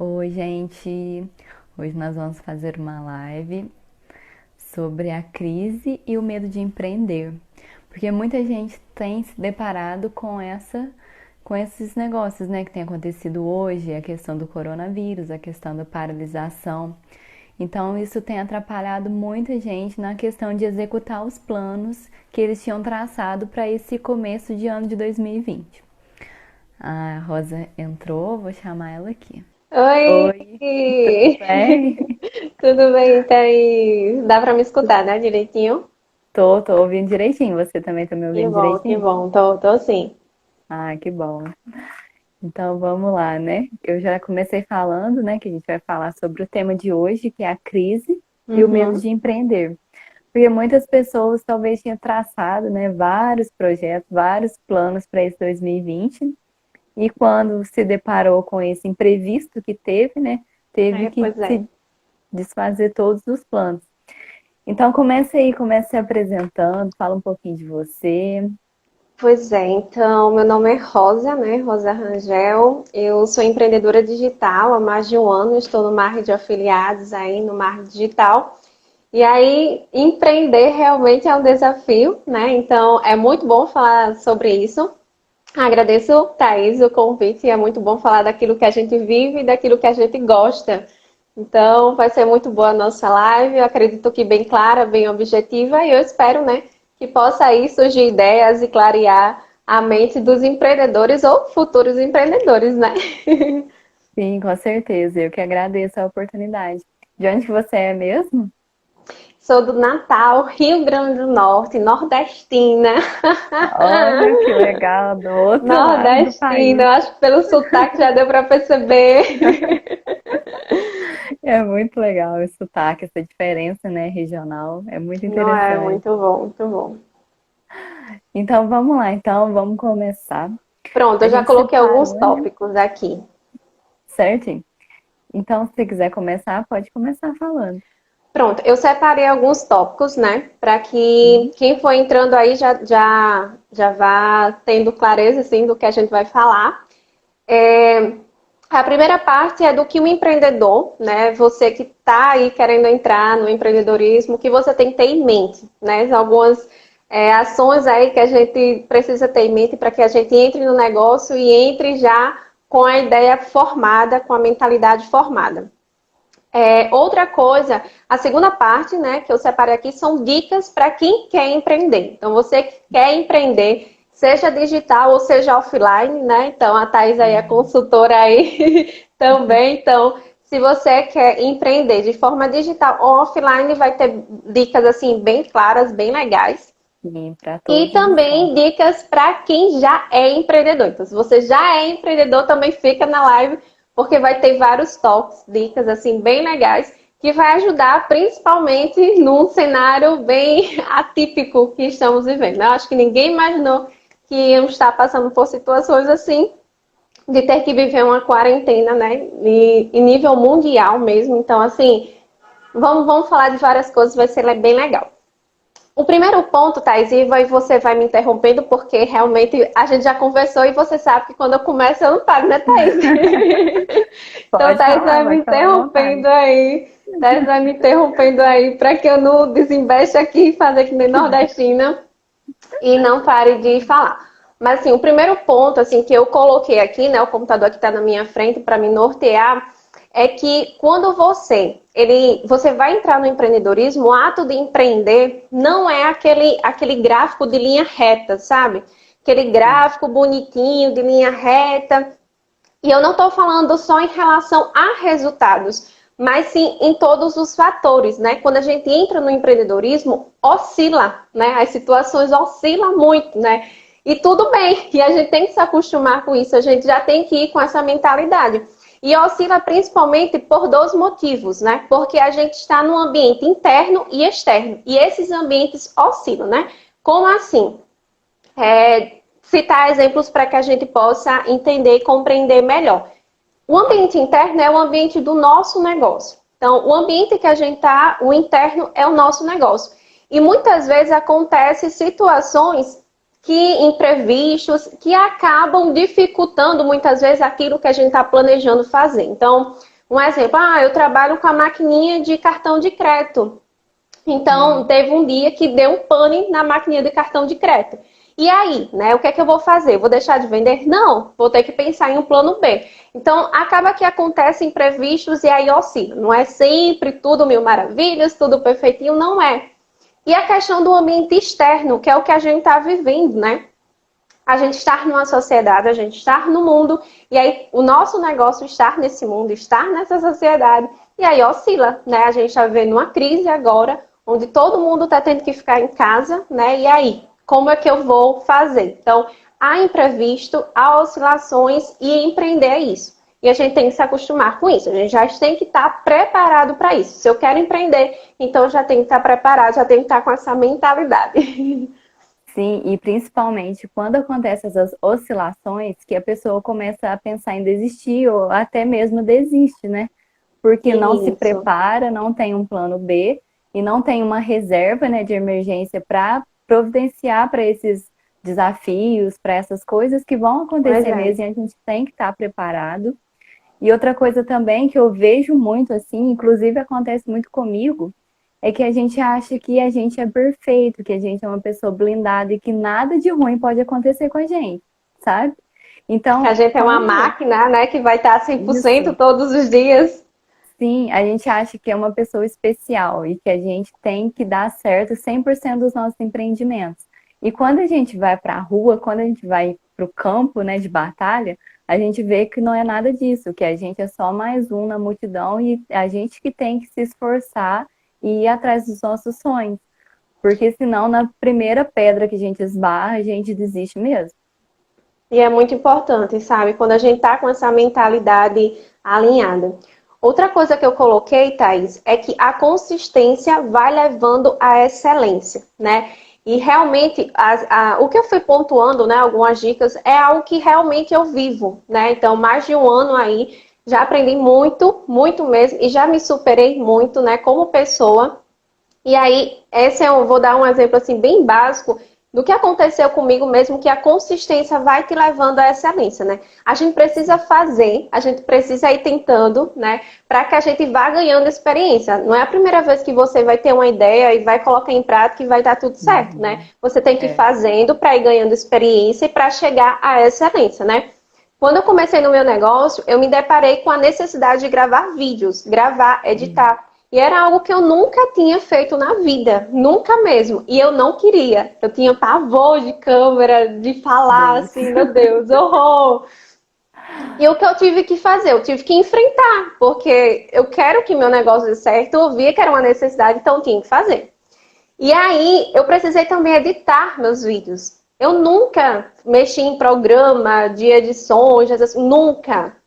Oi, gente. Hoje nós vamos fazer uma live sobre a crise e o medo de empreender. Porque muita gente tem se deparado com esses negócios, né, que tem acontecido hoje, a questão do coronavírus, a questão da paralisação. Então, isso tem atrapalhado muita gente na questão de executar os planos que eles tinham traçado para esse começo de ano de 2020. A Rosa entrou, vou chamar ela aqui. Oi! Oi, tudo bem? Tudo bem, Thaís? Dá pra me escutar, né, direitinho? Tô ouvindo direitinho. Você também tá me Que ouvindo bom, que direitinho? bom. Tô sim. Ah, que bom. Então vamos lá, né? Eu já comecei falando, né, que a gente vai falar sobre o tema de hoje, que é a crise e o medo Uhum. de empreender. Porque muitas pessoas talvez tenham traçado, né, vários projetos, vários planos para esse 2020, e quando se deparou com esse imprevisto que teve, né, teve que Pois é. se desfazer todos os planos. Então comece aí, comece se apresentando, fala um pouquinho de você. Pois é, então, meu nome é Rosa, né? Rosa Rangel. Eu sou empreendedora digital há mais de um ano, estou no marketing de afiliados aí no marketing digital. E aí, empreender realmente é um desafio, né? Então, é muito bom falar sobre isso. Agradeço, Thaís, o convite. É muito bom falar daquilo que a gente vive e daquilo que a gente gosta. Então, vai ser muito boa a nossa live. Eu acredito que bem clara, bem objetiva. E eu espero, né, que possa aí surgir ideias e clarear a mente dos empreendedores ou futuros empreendedores, né? Sim, com certeza. Eu que agradeço a oportunidade. De onde que você é mesmo? Sou do Natal, Rio Grande do Norte, nordestina. Olha que legal, do outro lado do Nordestina, país. eu acho que pelo sotaque já deu para perceber. É muito legal esse sotaque, essa diferença, né, regional. É muito Não é interessante. muito bom, muito bom. Então vamos lá, então vamos começar. Pronto, A eu já gente coloquei alguns separou, né? tópicos aqui. Certo? Então, se você quiser começar, pode começar falando. Pronto, eu separei alguns tópicos, né? Para que Sim. quem for entrando aí já vá tendo clareza assim, do que a gente vai falar. É, a primeira parte é do que o empreendedor, né? Você que está aí querendo entrar no empreendedorismo, que você tem que ter em mente, né? Algumas ações aí que a gente precisa ter em mente para que a gente entre no negócio e entre já com a ideia formada, com a mentalidade formada. Outra coisa, a segunda parte, né, que eu separei aqui, são dicas para quem quer empreender. Então, você que quer empreender, seja digital ou seja offline, né? Então, a Thais aí é Sim. consultora aí também. Então, se você quer empreender de forma digital ou offline, vai ter dicas assim bem claras, bem legais. Sim, para E todos os também pontos. dicas para quem já é empreendedor. Então, se você já é empreendedor, também fica na live, porque vai ter vários toques, dicas assim bem legais, que vai ajudar principalmente num cenário bem atípico que estamos vivendo. Eu acho que ninguém imaginou que íamos estar passando por situações assim, de ter que viver uma quarentena, né? Em nível mundial mesmo. Então, assim, vamos falar de várias coisas, vai ser bem legal. O primeiro ponto, Thais, e você vai me interrompendo, porque realmente a gente já conversou e você sabe que quando eu começo eu não paro, né, Thais? Então, Thais vai me Pode falar à vontade. interrompendo aí. Thais vai me interrompendo aí para que eu não desembeste aqui e fazer que nem nordestina e não pare de falar. Mas, assim, o primeiro ponto, assim, que eu coloquei aqui, né, o computador que está na minha frente para me nortear, é que quando você vai entrar no empreendedorismo, o ato de empreender não é aquele gráfico de linha reta, sabe? Aquele Sim. gráfico bonitinho de linha reta. E eu não estou falando só em relação a resultados, mas sim em todos os fatores, né? Quando a gente entra no empreendedorismo, oscila, né? As situações oscilam muito, né? E tudo bem, e a gente tem que se acostumar com isso, a gente já tem que ir com essa mentalidade. E oscila principalmente por dois motivos, né? Porque a gente está num ambiente interno e externo, e esses ambientes oscilam, né? Como assim? Citar exemplos para que a gente possa entender e compreender melhor. O ambiente interno é o ambiente do nosso negócio. Então, o ambiente que a gente está, o interno é o nosso negócio. E muitas vezes acontecem situações imprevistos que acabam dificultando muitas vezes aquilo que a gente está planejando fazer. Então, Um exemplo, eu trabalho com a maquininha de cartão de crédito. Então, Uhum. teve um dia que deu um pane na maquininha de cartão de crédito. E aí, né? O que é que eu vou fazer? Vou deixar de vender? Não, vou ter que pensar em um plano B. Então, acaba que acontecem imprevistos e aí oscila. Não é sempre tudo mil maravilhas, tudo perfeitinho, não é. E a questão do ambiente externo, que é o que a gente está vivendo, né? A gente estar numa sociedade, a gente estar no mundo, e aí o nosso negócio estar nesse mundo, estar nessa sociedade, e aí oscila, né? A gente está vivendo uma crise agora, onde todo mundo está tendo que ficar em casa, né? E aí, como é que eu vou fazer? Então, há imprevisto, há oscilações, e empreender é isso. E a gente tem que se acostumar com isso. A gente já tem que estar preparado para isso. Se eu quero empreender, então já tem que estar preparado, já tem que estar com essa mentalidade. Sim, e principalmente quando acontecem essas oscilações, que a pessoa começa a pensar em desistir ou até mesmo desiste, né? Porque não se Isso, prepara, não tem um plano B e não tem uma reserva, né, de emergência para providenciar para esses desafios, para essas coisas que vão pois acontecer é. mesmo e a gente tem que estar preparado. E outra coisa também que eu vejo muito assim, inclusive acontece muito comigo, é que a gente acha que a gente é perfeito, que a gente é uma pessoa blindada e que nada de ruim pode acontecer com a gente, sabe? Que a Então, gente é uma quando máquina, né, que vai estar 100% isso, todos os dias. sim, a gente acha que é uma pessoa especial e que a gente tem que dar certo 100% dos nossos empreendimentos. E quando a gente vai para a rua, quando a gente vai para o campo, né, de batalha, a gente vê que não é nada disso, que a gente é só mais um na multidão e a gente que tem que se esforçar e ir atrás dos nossos sonhos. Porque senão, na primeira pedra que a gente esbarra, a gente desiste mesmo. E é muito importante, sabe? Quando a gente tá com essa mentalidade alinhada. Outra coisa que eu coloquei, Thaís, é que a consistência vai levando à excelência, né? E realmente, o que eu fui pontuando, né, algumas dicas, é algo que realmente eu vivo, né? Então, mais de um ano aí, já aprendi muito, muito mesmo, e já me superei muito, né, como pessoa. E aí, eu vou dar um exemplo assim bem básico do que aconteceu comigo mesmo, que a consistência vai te levando à excelência, né? A gente precisa fazer, a gente precisa ir tentando, né? Para que a gente vá ganhando experiência. Não é a primeira vez que você vai ter uma ideia e vai colocar em prática e vai dar tudo certo, né? Uhum. Você tem que ir É. fazendo para ir ganhando experiência e para chegar à excelência, né? Quando eu comecei no meu negócio, eu me deparei com a necessidade de gravar vídeos, gravar, editar. E era algo que eu nunca tinha feito na vida, nunca mesmo. E eu não queria. Eu tinha pavor de câmera, de falar Deus. assim, meu Deus, horror. E o que eu tive que fazer? Eu tive que enfrentar, porque eu quero que meu negócio dê certo, eu via que era uma necessidade, então eu tinha que fazer. E aí, eu precisei também editar meus vídeos. Eu nunca mexi em programa de edições, assim, nunca.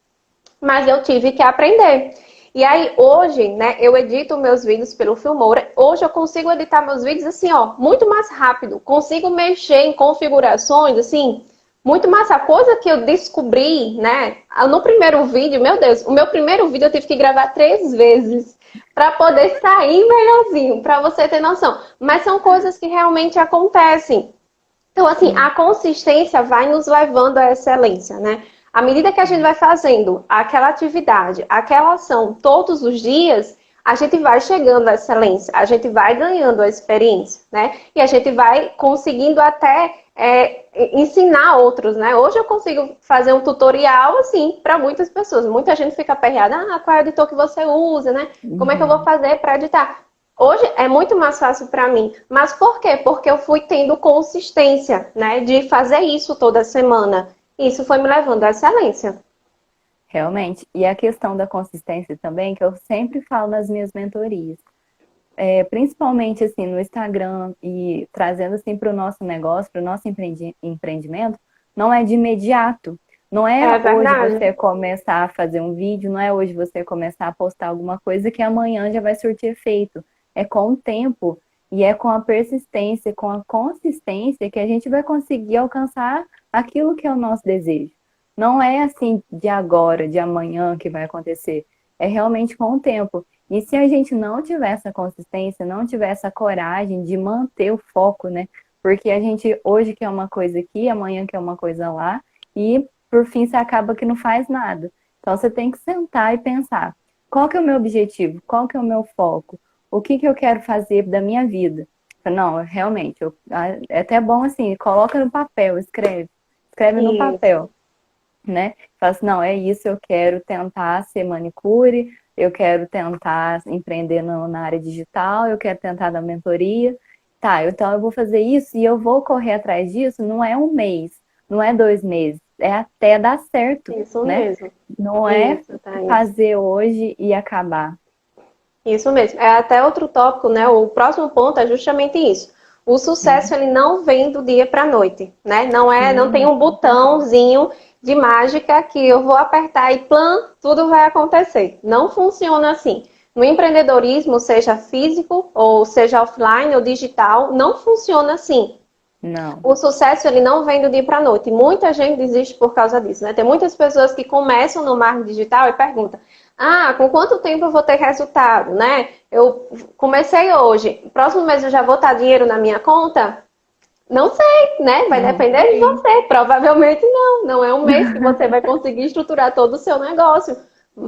Mas eu tive que aprender. E aí, hoje, né, eu edito meus vídeos pelo Filmora. Hoje eu consigo editar meus vídeos assim, ó, muito mais rápido. Consigo mexer em configurações, assim, muito mais. A coisa que eu descobri, né, no primeiro vídeo, meu Deus, o meu primeiro vídeo eu tive que gravar 3 vezes para poder sair melhorzinho, para você ter noção. Mas são coisas que realmente acontecem. Então, assim, a Sim. consistência vai nos levando à excelência, né? À medida que a gente vai fazendo aquela atividade, aquela ação todos os dias, a gente vai chegando à excelência, a gente vai ganhando a experiência, né? E a gente vai conseguindo até ensinar outros, né? Hoje eu consigo fazer um tutorial, assim, para muitas pessoas. Muita gente fica aperreada, qual é o editor que você usa, né? Como é que eu vou Uhum. fazer para editar? Hoje é muito mais fácil para mim. Mas por quê? Porque eu fui tendo consistência, né, de fazer isso toda semana. Isso foi me levando à excelência. Realmente. E a questão da consistência também, que eu sempre falo nas minhas mentorias. Principalmente assim no Instagram e trazendo assim para o nosso negócio, para o nosso empreendimento, não é de imediato. Não é É hoje verdade. você começar a fazer um vídeo, não é hoje você começar a postar alguma coisa que amanhã já vai surtir efeito. É com o tempo e é com a persistência, com a consistência que a gente vai conseguir alcançar aquilo que é o nosso desejo. Não é assim de agora, de amanhã que vai acontecer. É realmente com o tempo. E se a gente não tiver essa consistência, não tiver essa coragem de manter o foco, né? Porque a gente hoje quer uma coisa aqui, amanhã quer uma coisa lá, e por fim você acaba que não faz nada. Então você tem que sentar e pensar. qual que é o meu objetivo? Qual que é o meu foco? O que que eu quero fazer da minha vida? Não, realmente, é até bom assim, coloca no papel, escreve no Isso. papel, né? Fala assim, não, é isso, eu quero tentar ser manicure, eu quero tentar empreender na área digital, eu quero tentar dar mentoria. Tá, então eu vou fazer isso e eu vou correr atrás disso, não é um mês, não é 2 meses, é até dar certo, Isso né? mesmo. Não é Isso, Thaís. fazer hoje e acabar. Isso mesmo. É até outro tópico, né? O próximo ponto é justamente isso. O sucesso Uhum. ele não vem do dia para a noite, né? Não tem Sim, um com certeza. botãozinho de mágica que eu vou apertar e plã, tudo vai acontecer. Não funciona assim. No empreendedorismo, seja físico ou seja offline ou digital, não funciona assim. Não. O sucesso ele não vem do dia para a noite. Muita gente desiste por causa disso, né? Tem muitas pessoas que começam no marketing digital e perguntam: "Ah, com quanto tempo eu vou ter resultado, né? Eu comecei hoje, próximo mês eu já vou estar dinheiro na minha conta?" Não sei, né? Vai Não depender de sei. você. Provavelmente não. Não é um mês que você vai conseguir estruturar todo o seu negócio.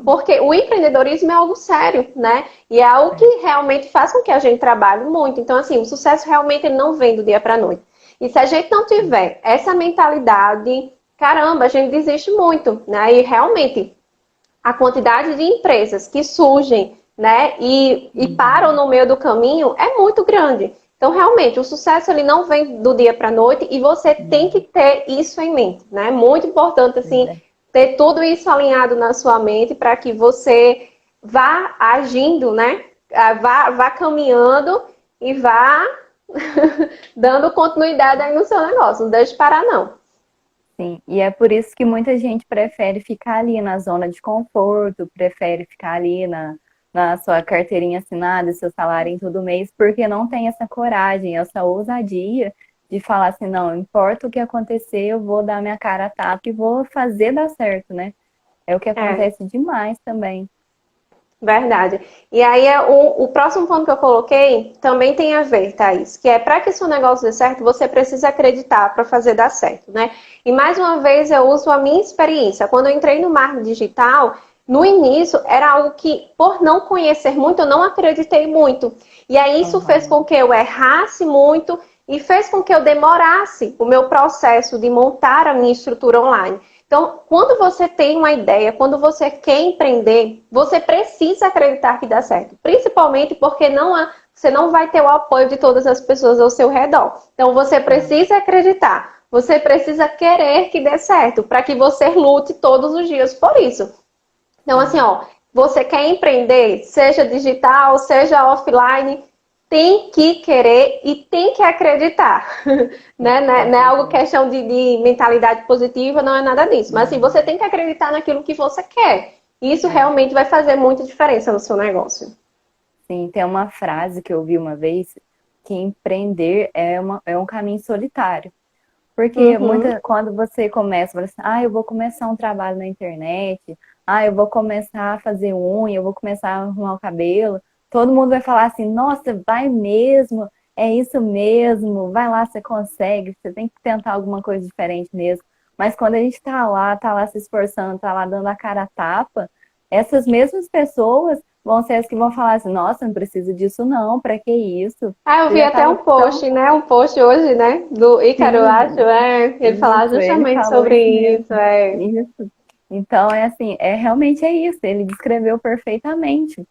Porque o empreendedorismo é algo sério, né? E é algo que realmente faz com que a gente trabalhe muito. Então, assim, o sucesso realmente ele não vem do dia para a noite. E se a gente não tiver essa mentalidade, caramba, a gente desiste muito, né? E realmente a quantidade de empresas que surgem, né, e param Uhum. no meio do caminho é muito grande. Então, realmente, o sucesso ele não vem do dia para a noite e você tem que Não. ter isso em mente, né? Muito importante, assim, Verdade. ter tudo isso alinhado na sua mente para que você vá agindo, né? Vá caminhando e vá dando continuidade aí no seu negócio. Não deixe parar, não. Sim, e é por isso que muita gente prefere ficar ali na zona de conforto, prefere ficar ali na sua carteirinha assinada, seu salário em todo mês, porque não tem essa coragem, essa ousadia de falar assim, não, importa o que acontecer, eu vou dar minha cara a tapa e vou fazer dar certo, né? É o que É. acontece demais também. Verdade. E aí o próximo ponto que eu coloquei também tem a ver, Thaís, que é para que seu negócio dê certo, você precisa acreditar para fazer dar certo, né? E mais uma vez eu uso a minha experiência. Quando eu entrei no marketing digital, no início era algo que, por não conhecer muito, eu não acreditei muito. E aí isso fez Aham. com que eu errasse muito e fez com que eu demorasse o meu processo de montar a minha estrutura online. Então, quando você tem uma ideia, quando você quer empreender, você precisa acreditar que dá certo. Principalmente porque você não vai ter o apoio de todas as pessoas ao seu redor. Então, você Não. precisa acreditar. Você precisa querer que dê certo, para que você lute todos os dias por isso. Então, assim, Sim. ó, você quer empreender, seja digital, seja offline, tem que querer e tem que acreditar. Né? Com Não é algo certeza. questão de mentalidade positiva, não é nada disso. Mas assim, você Uhum. tem que acreditar naquilo que você quer. Isso É. realmente vai fazer muita diferença no seu negócio. Sim, tem uma frase que eu vi uma vez que empreender é um caminho solitário. Porque Uhum. quando você começa, fala assim, ah, eu vou começar um trabalho na internet, ah, eu vou começar a fazer unha, eu vou começar a arrumar o cabelo, todo mundo vai falar assim, nossa, vai mesmo, é isso mesmo, vai lá, você consegue, você tem que tentar alguma coisa diferente mesmo. Mas quando a gente tá lá se esforçando, tá lá dando a cara a tapa, essas mesmas pessoas vão ser as que vão falar assim, nossa, não preciso disso não, pra que isso? Ah, eu Você vi já até tá um post, né? Um post hoje, né? Do Ícaro, eu acho, assim, Ele falava isso, ele justamente falou isso sobre isso, mesmo. Isso. Então, é assim, realmente é isso. Ele descreveu perfeitamente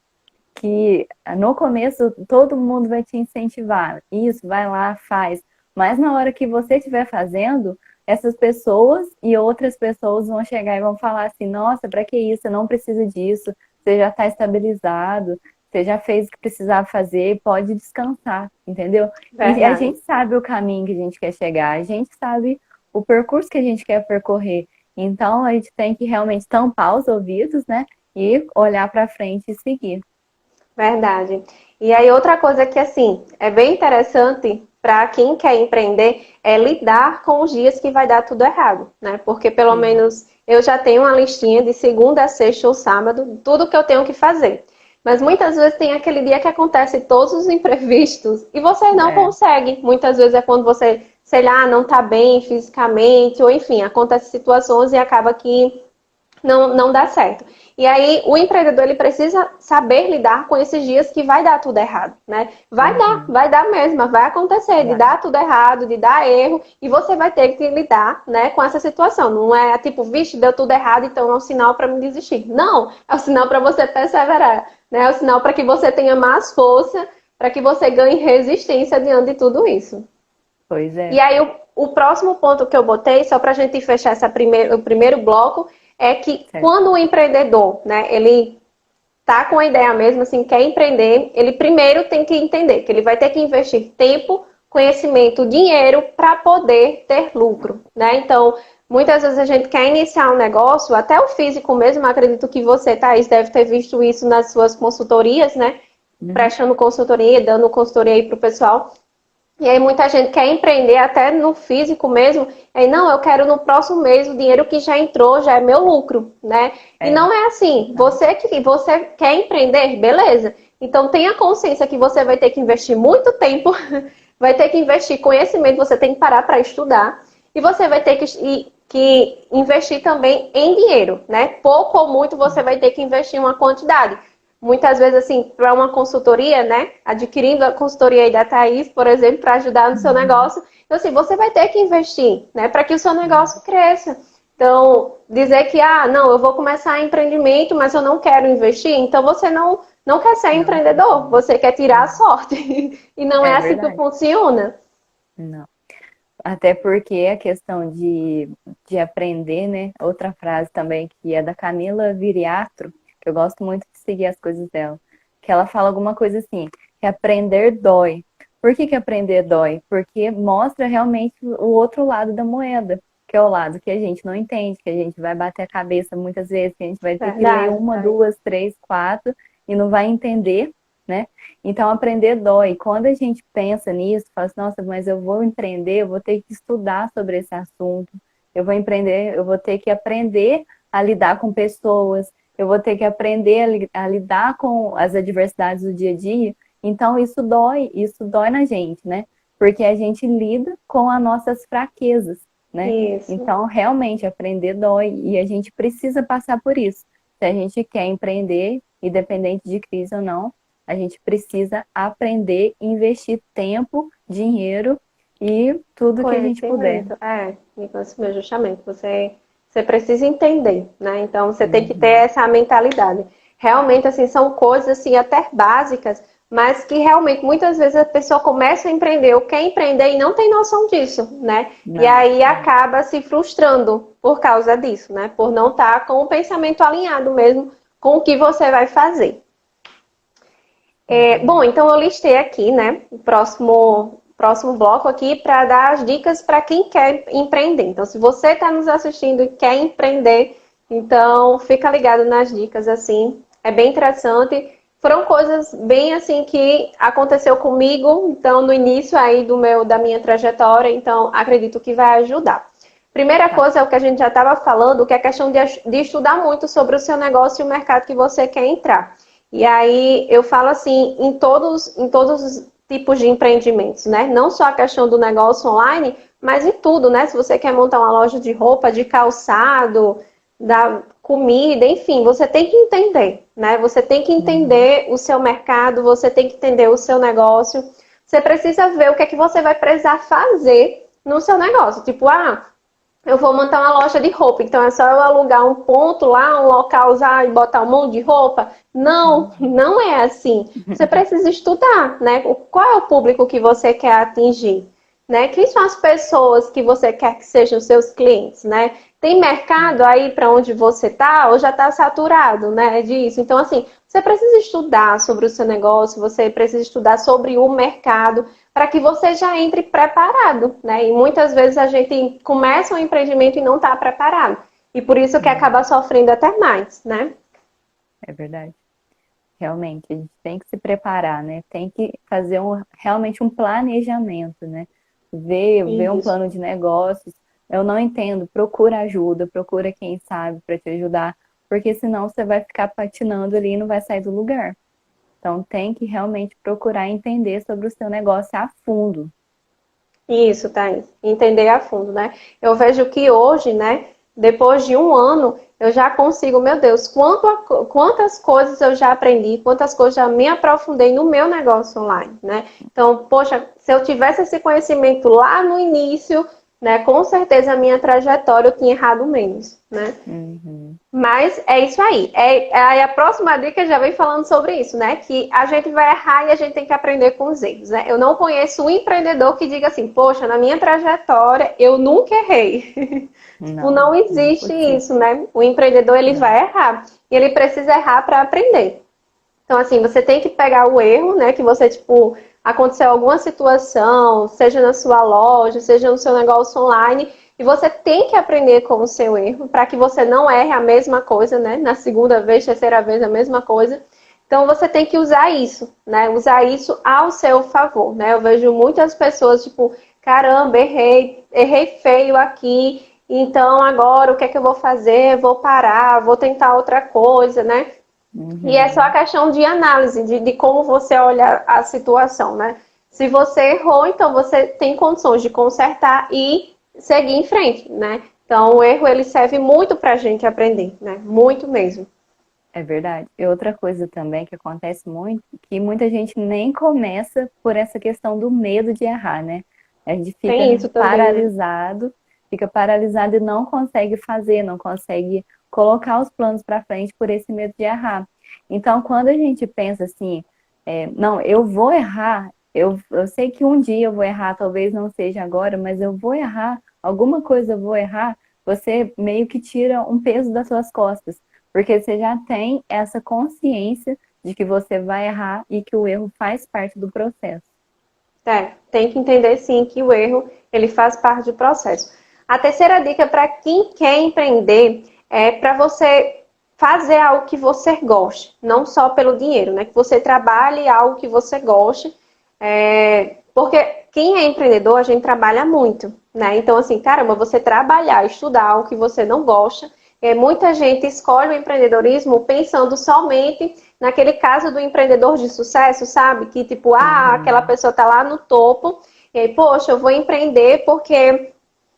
que no começo todo mundo vai te incentivar. Isso, vai lá, faz. Mas na hora que você estiver fazendo, essas pessoas e outras pessoas vão chegar e vão falar assim: nossa, para que isso? Você não precisa disso. Você já está estabilizado. Você já fez o que precisava fazer, pode descansar, entendeu? E a verdade. gente sabe o caminho que a gente quer chegar, a gente sabe o percurso que a gente quer percorrer. Então a gente tem que realmente tampar os ouvidos, né? E olhar para frente e seguir. Verdade. E aí outra coisa que assim é bem interessante para quem quer empreender é lidar com os dias que vai dar tudo errado, né? Porque pelo Sim, menos eu já tenho uma listinha de segunda a sexta ou sábado, tudo que eu tenho que fazer. Mas muitas vezes tem aquele dia que acontece todos os imprevistos e você não é, consegue. Muitas vezes é quando você, sei lá, não tá bem fisicamente, ou enfim, acontece situações e acaba que não dá certo. E aí o empreendedor ele precisa saber lidar com esses dias que vai dar tudo errado, né? Vai dar mesmo, vai acontecer de dar tudo errado, de dar erro, e você vai ter que lidar, né, com essa situação. Não é tipo, vixe, deu tudo errado, então é um sinal para me desistir. Não, é um sinal para você perseverar, né? É um sinal para que você tenha mais força, para que você ganhe resistência diante de tudo isso. Pois E é, aí, o próximo ponto que eu botei, só para a gente fechar o primeiro bloco, é que certo. quando o empreendedor, né, ele tá com a ideia mesmo, assim, quer empreender, ele primeiro tem que entender que ele vai ter que investir tempo, conhecimento, dinheiro para poder ter lucro, né? Então, muitas vezes a gente quer iniciar um negócio, até o físico mesmo, acredito que você, Thaís, deve ter visto isso nas suas consultorias, né? Uhum. Prestando consultoria, dando consultoria aí pro pessoal. E aí muita gente quer empreender até no físico mesmo. Aí, não, eu quero no próximo mês o dinheiro que já entrou, já é meu lucro, né? E É, não é assim. Você quer empreender, beleza. Então tenha consciência que você vai ter que investir muito tempo, vai ter que investir conhecimento, você tem que parar para estudar. E você vai ter que investir também em dinheiro, né? Pouco ou muito você vai ter que investir uma quantidade. Muitas vezes, assim, para uma consultoria, né? Adquirindo a consultoria aí da Thaís, por exemplo, para ajudar no seu uhum. negócio. Então, assim, você vai ter que investir, né? Para que o seu negócio cresça. Então, dizer que, não, eu vou começar empreendimento, mas eu não quero investir. Então, você não quer ser Não tem empreendedor. como. Você quer tirar a Não, sorte. E não é é assim que verdade. funciona. Não. Até porque a questão de aprender, né? Outra frase também que é da Camila Viriatro, que eu gosto muito de seguir as coisas dela, que ela fala alguma coisa assim, que aprender dói. Por que que aprender dói? Porque mostra realmente o outro lado da moeda, que é o lado que a gente não entende, que a gente vai bater a cabeça muitas vezes, que a gente vai ter que ler Verdade, uma, Thaís. duas, três, quatro e não vai entender, né? Então, aprender dói. Quando a gente pensa nisso, fala assim, nossa, mas eu vou empreender, eu vou ter que estudar sobre esse assunto, eu vou empreender, eu vou ter que aprender a lidar com pessoas, eu vou ter que aprender a lidar com as adversidades do dia a dia. Então, isso dói na gente, né? Porque a gente lida com as nossas fraquezas, né? Isso. Então, realmente, aprender dói e a gente precisa passar por isso. Se a gente quer empreender, independente de crise ou não, a gente precisa aprender, investir tempo, dinheiro e tudo que a gente puder. Conhecimento. Isso mesmo, justamente. Você precisa entender, né? Então, você tem que ter Uhum. essa mentalidade. Realmente, assim, são coisas, assim, até básicas, mas que realmente, muitas vezes, a pessoa começa a empreender ou quer empreender e não tem noção disso, né? E Não, aí não. acaba se frustrando por causa disso, né? Por não estar com o pensamento alinhado mesmo com o que você vai fazer. É Bom, verdade. então eu listei aqui, né, o próximo bloco aqui para dar as dicas para quem quer empreender. Então, se você está nos assistindo e quer empreender, então fica ligado nas dicas, assim, é bem interessante. Foram coisas bem assim que aconteceu comigo, então no início aí da minha trajetória, então acredito que vai ajudar. Primeira Tá. coisa é o que a gente já estava falando, que é a questão de estudar muito sobre o seu negócio e o mercado que você quer entrar. E aí eu falo assim, em todos os tipos de empreendimentos, né? Não só a questão do negócio online, mas em tudo, né? Se você quer montar uma loja de roupa, de calçado, da comida, enfim, você tem que entender, né? Você tem que Uhum. entender o seu mercado, você tem que entender o seu negócio. Você precisa ver o que é que você vai precisar fazer no seu negócio. Tipo, eu vou montar uma loja de roupa, então é só eu alugar um ponto lá, um local usar e botar um monte de roupa? Não, Uhum. não é assim. Você precisa estudar, né? Qual é o público que você quer atingir? Né? Quem são as pessoas que você quer que sejam seus clientes, né? Tem mercado aí para onde você tá ou já está saturado, né, disso? Então, assim, você precisa estudar sobre o seu negócio, você precisa estudar sobre o mercado para que você já entre preparado, né? E muitas vezes a gente começa um empreendimento e não está preparado. E por isso que Uhum. acaba sofrendo até mais, né? É verdade. Realmente, a gente tem que se preparar, né? Tem que fazer realmente um planejamento, né? Ver um Isso. plano de negócios. Eu não entendo, procura ajuda, procura quem sabe para te ajudar, porque senão você vai ficar patinando ali e não vai sair do lugar. Então tem que realmente procurar entender sobre o seu negócio a fundo. Isso, Thaís. Entender a fundo, né? Eu vejo que hoje, né, depois de um ano, eu já consigo, meu Deus, quantas coisas eu já aprendi, quantas coisas já me aprofundei no meu negócio online, né? Então, poxa, se eu tivesse esse conhecimento lá no início, né, com certeza a minha trajetória eu tinha errado menos, né? Uhum. Mas é isso aí. Aí a próxima dica já vem falando sobre isso, né? Que a gente vai errar e a gente tem que aprender com os erros, né? Eu não conheço um empreendedor que diga assim, poxa, na minha trajetória eu nunca errei. Tipo, Não, não existe impossível. isso, né? O empreendedor, ele Não. vai errar. E ele precisa errar para aprender. Então, assim, você tem que pegar o erro, né? Que você, tipo, aconteceu alguma situação, seja na sua loja, seja no seu negócio online, e você tem que aprender com o seu erro, para que você não erre a mesma coisa, né? Na segunda vez, terceira vez, a mesma coisa. Então, você tem que usar isso, né? Usar isso ao seu favor, né? Eu vejo muitas pessoas, tipo, caramba, errei feio aqui, então agora o que é que eu vou fazer? Vou parar, vou tentar outra coisa, né? E é só a Uhum. questão de análise, de como você olha a situação, né? Se você errou, então você tem condições de consertar e seguir em frente, né? Então, o erro, ele serve muito pra gente aprender, né? Muito mesmo. É verdade. E outra coisa também que acontece muito, que muita gente nem começa por essa questão do medo de errar, né? A gente Tem isso também, né? fica paralisado e não consegue fazer, não consegue colocar os planos para frente por esse medo de errar. Então, quando a gente pensa assim, não, eu vou errar, eu sei que um dia eu vou errar, talvez não seja agora, mas eu vou errar, alguma coisa eu vou errar, você meio que tira um peso das suas costas. Porque você já tem essa consciência de que você vai errar e que o erro faz parte do processo. Tem que entender sim que o erro, ele faz parte do processo. A terceira dica para quem quer empreender é para você fazer algo que você goste, não só pelo dinheiro, né? Que você trabalhe algo que você goste, porque quem é empreendedor, a gente trabalha muito, né? Então, assim, caramba, você trabalhar, estudar algo que você não gosta, muita gente escolhe o empreendedorismo pensando somente naquele caso do empreendedor de sucesso, sabe? Que tipo, aquela Uhum. pessoa tá lá no topo, e aí, poxa, eu vou empreender porque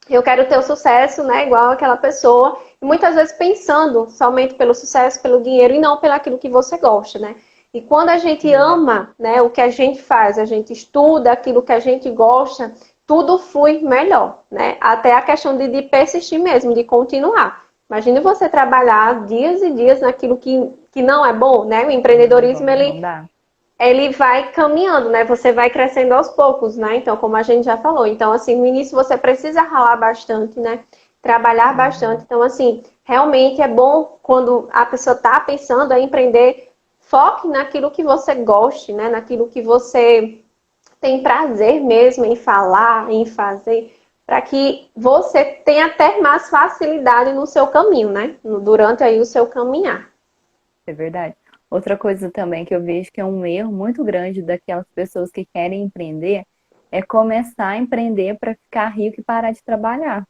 eu quero ter o sucesso, né? Igual aquela pessoa. E muitas vezes pensando somente pelo sucesso, pelo dinheiro e não pelo aquilo que você gosta, né? E quando a gente Verdade. ama, né, o que a gente faz, a gente estuda aquilo que a gente gosta, tudo flui melhor, né? Até a questão de persistir mesmo, de continuar. Imagine você trabalhar dias e dias naquilo que não é bom, né? O Não é empreendedorismo, bom, não ele dá. ele vai caminhando, né? Você vai crescendo aos poucos, né? Então, como a gente já falou. Então, assim, no início você precisa ralar bastante, né? Trabalhar bastante. Uhum. Então, assim, realmente é bom quando a pessoa está pensando em empreender, foque naquilo que você goste, né? Naquilo que você tem prazer mesmo em falar, em fazer, para que você tenha até mais facilidade no seu caminho, né? Durante aí o seu caminhar. É verdade. Outra coisa também que eu vejo que é um erro muito grande daquelas pessoas que querem empreender é começar a empreender para ficar rico e parar de trabalhar,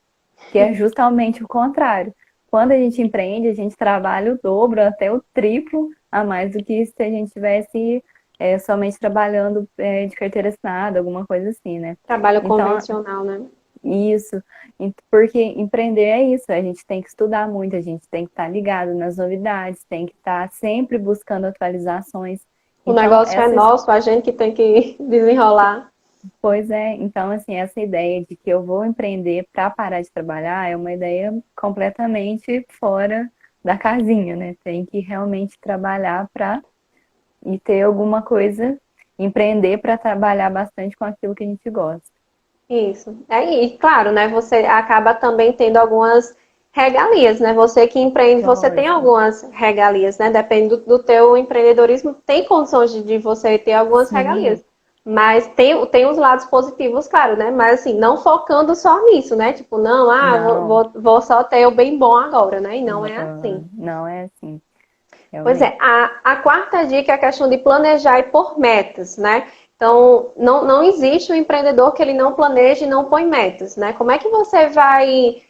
que é justamente o contrário. Quando a gente empreende, a gente trabalha o dobro, até o triplo a mais do que se a gente tivesse somente trabalhando de carteira assinada, alguma coisa assim, né? Trabalho Então, convencional, né? isso, porque empreender é isso, a gente tem que estudar muito, a gente tem que estar ligado nas novidades, tem que estar sempre buscando atualizações. O Então, negócio é nosso, a gente que tem que desenrolar. então assim, essa ideia de que eu vou empreender para parar de trabalhar é uma ideia completamente fora da casinha, né? Tem que realmente trabalhar para e ter alguma coisa, empreender para trabalhar bastante com aquilo que a gente gosta. Isso. E claro, né? Você acaba também tendo algumas regalias, né? Você que empreende, você tem Lógico. algumas regalias, né? Depende do teu empreendedorismo, tem condições de você ter algumas Sim, regalias. Mas tem os lados positivos, claro, né? Mas assim, não focando só nisso, né? Tipo, não, não. vou só ter o bem bom agora, né? E não é assim. Não é assim, Pois realmente. é, a quarta dica é a questão de planejar e pôr metas, né? Então, não existe um empreendedor que ele não planeje e não põe metas, né? Como é que você vai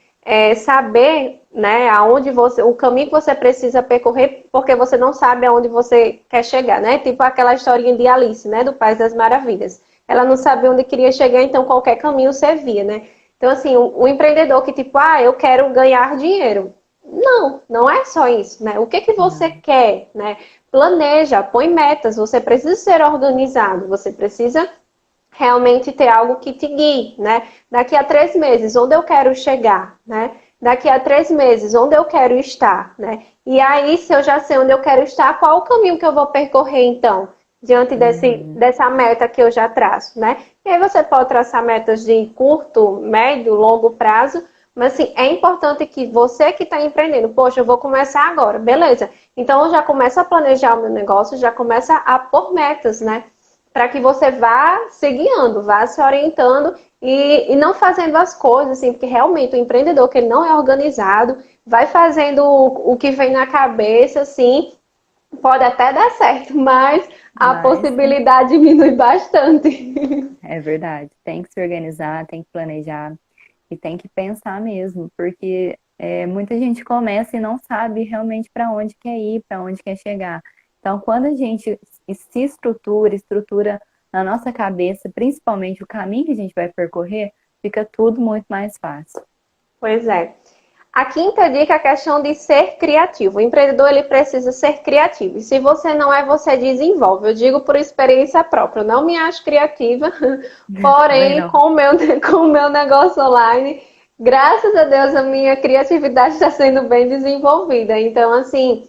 saber, né, aonde você, o caminho que você precisa percorrer, porque você não sabe aonde você quer chegar, né? Tipo aquela historinha de Alice, né, do País das Maravilhas. Ela não sabia onde queria chegar, então qualquer caminho servia, né? Então, assim, o empreendedor que tipo, eu quero ganhar dinheiro. Não, não é só isso, né? O que que você Não. quer, né? Planeja, põe metas, você precisa ser organizado, você precisa realmente ter algo que te guie, né? Daqui a 3 meses, onde eu quero chegar, né? Daqui a 3 meses, onde eu quero estar, né? E aí, se eu já sei onde eu quero estar, qual o caminho que eu vou percorrer, então? Diante Uhum. dessa meta que eu já traço, né? E aí você pode traçar metas de curto, médio, longo prazo, mas assim, é importante que você que está empreendendo, poxa, eu vou começar agora, beleza. Então eu já começo a planejar o meu negócio, já começa a pôr metas, né? Para que você vá se guiando, vá se orientando e não fazendo as coisas, assim, porque realmente o empreendedor que ele não é organizado, vai fazendo o que vem na cabeça, assim, pode até dar certo, mas a Mas possibilidade diminui bastante. é verdade, tem que se organizar, tem que planejar e tem que pensar mesmo, porque muita gente começa e não sabe realmente para onde quer ir, para onde quer chegar. Então, quando a gente se estrutura na nossa cabeça, principalmente o caminho que a gente vai percorrer, fica tudo muito mais fácil. Pois é. A quinta dica é a questão de ser criativo. O empreendedor ele precisa ser criativo. E se você não é, você desenvolve. Eu digo por experiência própria. Eu não me acho criativa, Também porém, não. com o meu negócio online, graças a Deus, a minha criatividade está sendo bem desenvolvida. Então, assim,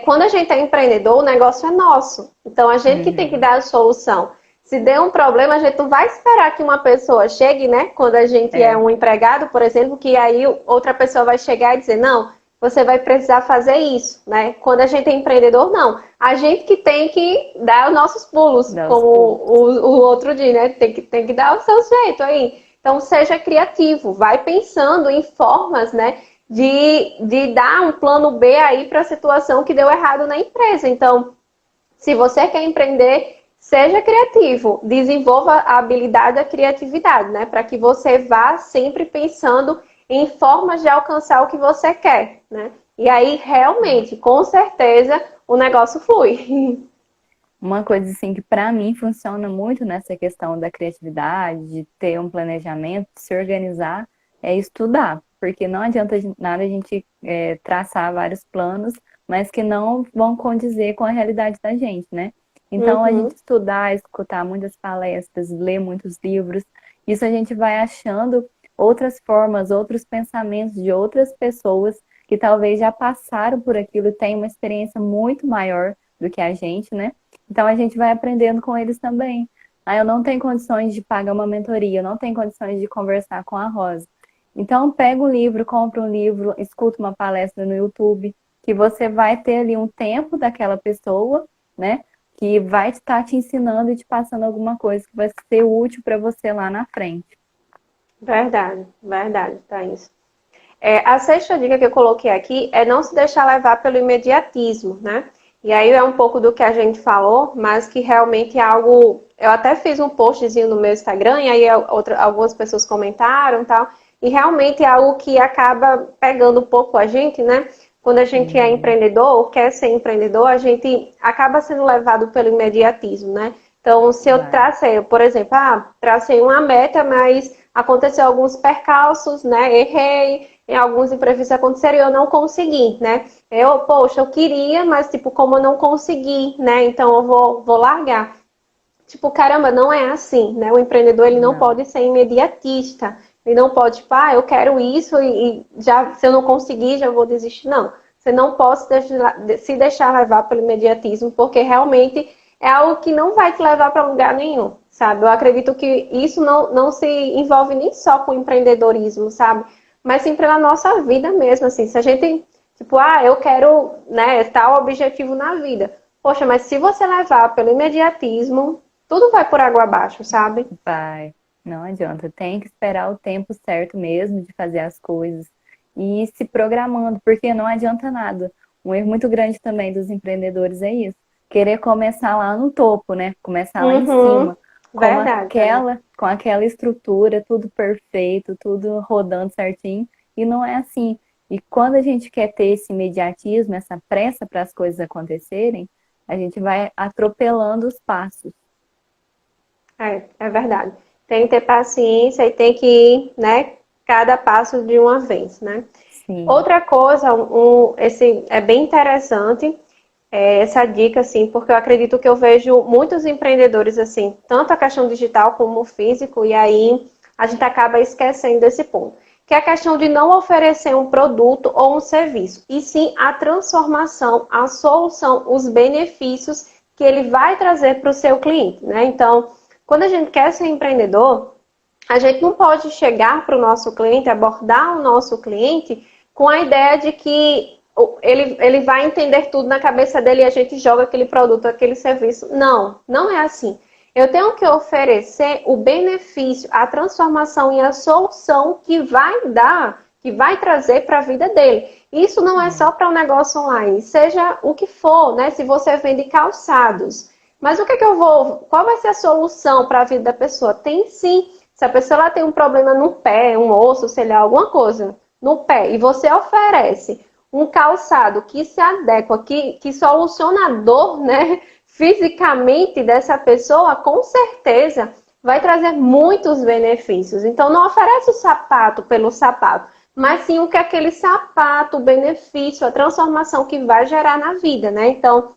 quando a gente é empreendedor, o negócio é nosso. Então, a gente que tem que Uhum. dar a solução. Se der um problema, a gente não vai esperar que uma pessoa chegue, né? Quando a gente é É, um empregado, por exemplo, que aí outra pessoa vai chegar e dizer, não, você vai precisar fazer isso, né? Quando a gente é empreendedor, não. A gente que tem que dar os nossos pulos, dá os como pulos. o outro dia, né? Tem que dar o seu jeito aí. Então, seja criativo, vai pensando em formas, né? De dar um plano B aí para a situação que deu errado na empresa. Então, se você quer empreender, seja criativo, desenvolva a habilidade da criatividade, né? Para que você vá sempre pensando em formas de alcançar o que você quer, né? E aí, realmente, com certeza, o negócio flui. Uma coisa assim que para mim funciona muito nessa questão da criatividade, de ter um planejamento, de se organizar, é estudar, porque não adianta nada a gente traçar vários planos, mas que não vão condizer com a realidade da gente, né? Então a gente Uhum. estudar, escutar muitas palestras, ler muitos livros, isso a gente vai achando outras formas, outros pensamentos de outras pessoas que talvez já passaram por aquilo e têm uma experiência muito maior do que a gente, né? Então a gente vai aprendendo com eles também. Ah, eu não tenho condições de pagar uma mentoria, eu não tenho condições de conversar com a Rosa. Então pega um livro, compra um livro, escuta uma palestra no YouTube, que você vai ter ali um tempo daquela pessoa, né? Que vai estar te ensinando e te passando alguma coisa que vai ser útil para você lá na frente. Verdade, verdade, Thaís. A sexta dica que eu coloquei aqui é não se deixar levar pelo imediatismo, né? E aí é um pouco do que a gente falou, mas que realmente é algo. Eu até fiz um postzinho no meu Instagram, e aí algumas pessoas comentaram e tal. E realmente é algo que acaba pegando um pouco a gente, né? Quando a gente é Uhum. empreendedor ou quer ser empreendedor, a gente acaba sendo levado pelo imediatismo, né? Então, se eu Vai. tracei, por exemplo, tracei uma meta, mas aconteceu alguns percalços, né? Errei, em alguns imprevistos aconteceram e eu não consegui, né? Poxa, eu queria, mas tipo, como eu não consegui, né? Então eu vou largar. Tipo, caramba, não é assim, né? O empreendedor, ele não Não. pode ser imediatista. Ele não pode, tipo, eu quero isso e já, se eu não conseguir, já vou desistir. Não. Você não pode se deixar levar pelo imediatismo, porque realmente é algo que não vai te levar para lugar nenhum, sabe? Eu acredito que isso não se envolve nem só com empreendedorismo, sabe? Mas sim pela nossa vida mesmo, assim. Se a gente, tipo, eu quero, né, tal objetivo na vida. Poxa, mas se você levar pelo imediatismo, tudo vai por água abaixo, sabe? Vai, não adianta. Tem que esperar o tempo certo mesmo de fazer as coisas e ir se programando, porque não adianta nada. Um erro muito grande também dos empreendedores é isso. Querer começar lá no topo, né? Começar lá em Uhum. cima, Verdade, Thaís. com aquela estrutura, tudo perfeito, tudo rodando certinho, e não é assim. E quando a gente quer ter esse imediatismo, essa pressa para as coisas acontecerem, a gente vai atropelando os passos. É verdade. Tem que ter paciência e tem que ir, né, cada passo de uma vez, né? Sim. Outra coisa, esse é bem interessante, essa dica, assim, porque eu acredito que eu vejo muitos empreendedores, assim, tanto a questão digital como o físico, e aí a gente acaba esquecendo desse ponto, que é a questão de não oferecer um produto ou um serviço, e sim a transformação, a solução, os benefícios que ele vai trazer para o seu cliente, né? Então, quando a gente quer ser empreendedor, a gente não pode chegar para o nosso cliente, abordar o nosso cliente com a ideia de que ele vai entender tudo na cabeça dele e a gente joga aquele produto, aquele serviço. Não, não é assim. Eu tenho que oferecer o benefício, a transformação e a solução que vai dar, que vai trazer para a vida dele. Isso não é só para um negócio online, seja o que for, né? Se você vende calçados. Mas o que é que eu vou. Qual vai ser a solução para a vida da pessoa? Tem sim. Se a pessoa ela tem um problema no pé, um osso, sei lá, alguma coisa no pé, e você oferece um calçado que se adequa, que soluciona a dor, né, fisicamente dessa pessoa, com certeza vai trazer muitos benefícios. Então, não oferece o sapato pelo sapato, mas sim o que aquele sapato, o benefício, a transformação que vai gerar na vida, né? Então,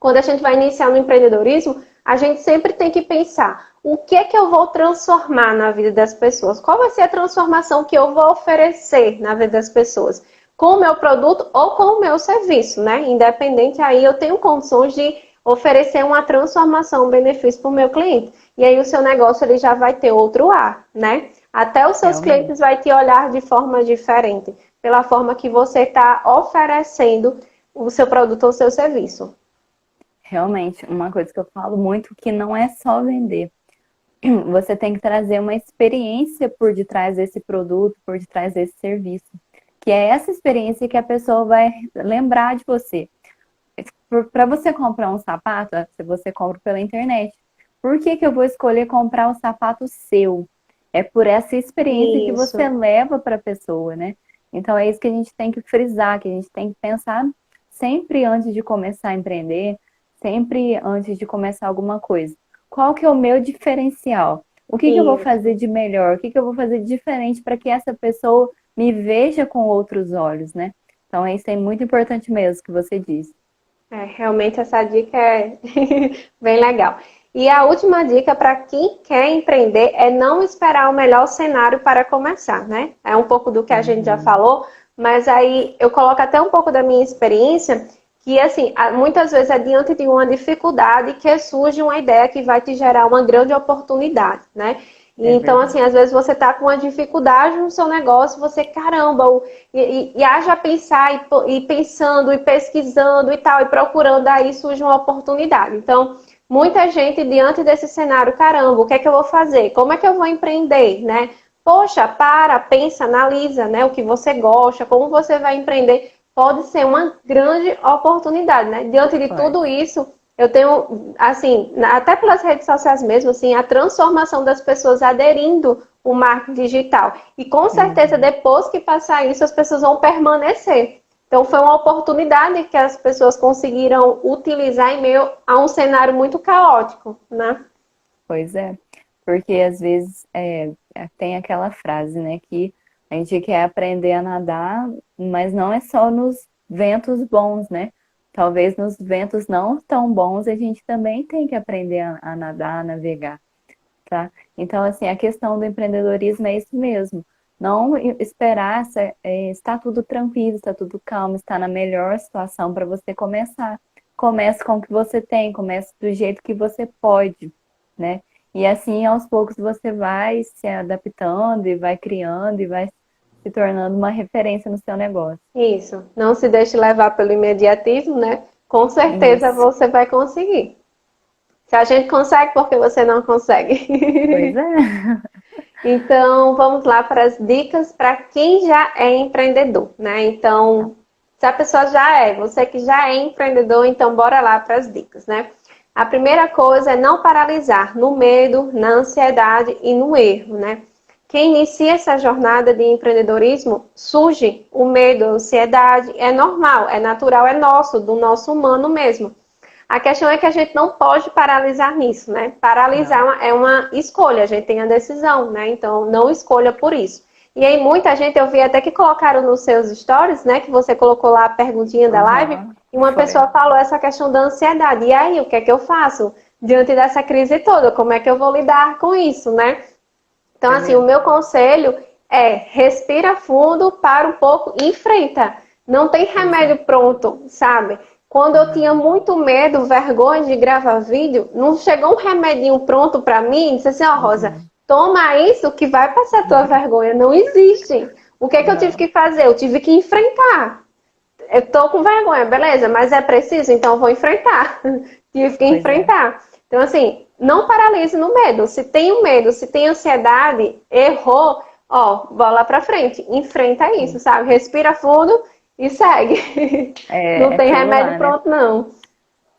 quando a gente vai iniciar no empreendedorismo, a gente sempre tem que pensar o que é que eu vou transformar na vida das pessoas? Qual vai ser a transformação que eu vou oferecer na vida das pessoas? Com o meu produto ou com o meu serviço, né? Independente, aí eu tenho condições de oferecer uma transformação, um benefício para o meu cliente. E aí o seu negócio ele já vai ter outro ar, né? Até os seus Realmente. clientes vai te olhar de forma diferente, pela forma que você está oferecendo o seu produto ou o seu serviço. Realmente, uma coisa que eu falo muito que não é só vender. Você tem que trazer uma experiência por detrás desse produto, por detrás desse serviço. Que é essa experiência que a pessoa vai lembrar de você. Para você comprar um sapato, se você compra pela internet, por que que eu vou escolher comprar um sapato seu? É por essa experiência que você Isso. leva para a pessoa, né? Então é isso que a gente tem que frisar, que a gente tem que pensar sempre antes de começar a empreender, sempre antes de começar alguma coisa. Qual que é o meu diferencial? O que que eu vou fazer Isso. de melhor? O que que eu vou fazer de diferente para que essa pessoa me veja com outros olhos, né? Então, isso é muito importante mesmo que você disse. Realmente essa dica é bem legal. E a última dica para quem quer empreender é não esperar o melhor cenário para começar, né? É um pouco do que a gente já Uhum. falou, mas aí eu coloco até um pouco da minha experiência, que assim, muitas vezes é diante de uma dificuldade que surge uma ideia que vai te gerar uma grande oportunidade, né? É Então, assim, verdade. às vezes você está com uma dificuldade no seu negócio, você, caramba, e haja pensar e pensando e pesquisando e tal, e procurando, aí surge uma oportunidade. Então, muita gente diante desse cenário, caramba, o que é que eu vou fazer? Como é que eu vou empreender, né? Poxa, pensa, analisa, né? O que você gosta, como você vai empreender, pode ser uma grande oportunidade, né? Diante de Pode. tudo isso, eu tenho, assim, até pelas redes sociais mesmo, assim, a transformação das pessoas aderindo o marketing digital. E com certeza, Uhum. depois que passar isso, as pessoas vão permanecer. Então, foi uma oportunidade que as pessoas conseguiram utilizar em meio a um cenário muito caótico, né? Pois é. Porque às vezes tem aquela frase, né, que a gente quer aprender a nadar, mas não é só nos ventos bons, né? Talvez nos ventos não tão bons a gente também tem que aprender a nadar, a navegar. Tá? Então, assim, a questão do empreendedorismo é isso mesmo. Não esperar estar tudo tranquilo, está tudo calmo, está na melhor situação para você começar. Comece com o que você tem, comece do jeito que você pode, né? E assim, aos poucos, você vai se adaptando e vai criando e vai se tornando uma referência no seu negócio. Isso. Não se deixe levar pelo imediatismo, né? Com certeza Isso. você vai conseguir. Se a gente consegue, por que você não Pois consegue? é. Então, vamos lá para as dicas para quem já é empreendedor, né? Então, se a pessoa já é, você que já é empreendedor, então bora lá para as dicas, né? A primeira coisa é não paralisar no medo, na ansiedade e no erro, né? Quem inicia essa jornada de empreendedorismo, surge o medo, a ansiedade, é normal, é natural, é nosso, do nosso humano mesmo. A questão é que a gente não pode paralisar nisso, né? Não. Paralisar é uma escolha, a gente tem a decisão, né? Então, não escolha por isso. E aí muita gente, eu vi até que colocaram nos seus stories, né, que você colocou lá a perguntinha da live, Aham, e uma foi. pessoa falou essa questão da ansiedade. E aí, o que é que eu faço diante dessa crise toda? Como é que eu vou lidar com isso, né? Então, É assim, o mesmo. meu conselho é respira fundo, para um pouco e enfrenta. Não tem Pois é. remédio pronto, sabe? Quando eu tinha Não. muito medo, vergonha de gravar vídeo, não chegou um remedinho pronto para mim e disse assim, ó, Rosa, Uhum. toma isso que vai passar a tua vergonha. Não existe. O que é que eu tive Não. que fazer? Eu tive que enfrentar. Eu tô com vergonha, beleza, mas é preciso, então eu vou enfrentar. Tive que Pois é. enfrentar. Então, assim, não paralise no medo. Se tem um medo, se tem ansiedade, errou, ó, bola pra frente. Enfrenta isso, sabe? Respira fundo e segue. Não É tem aquilo remédio lá, né? pronto, não.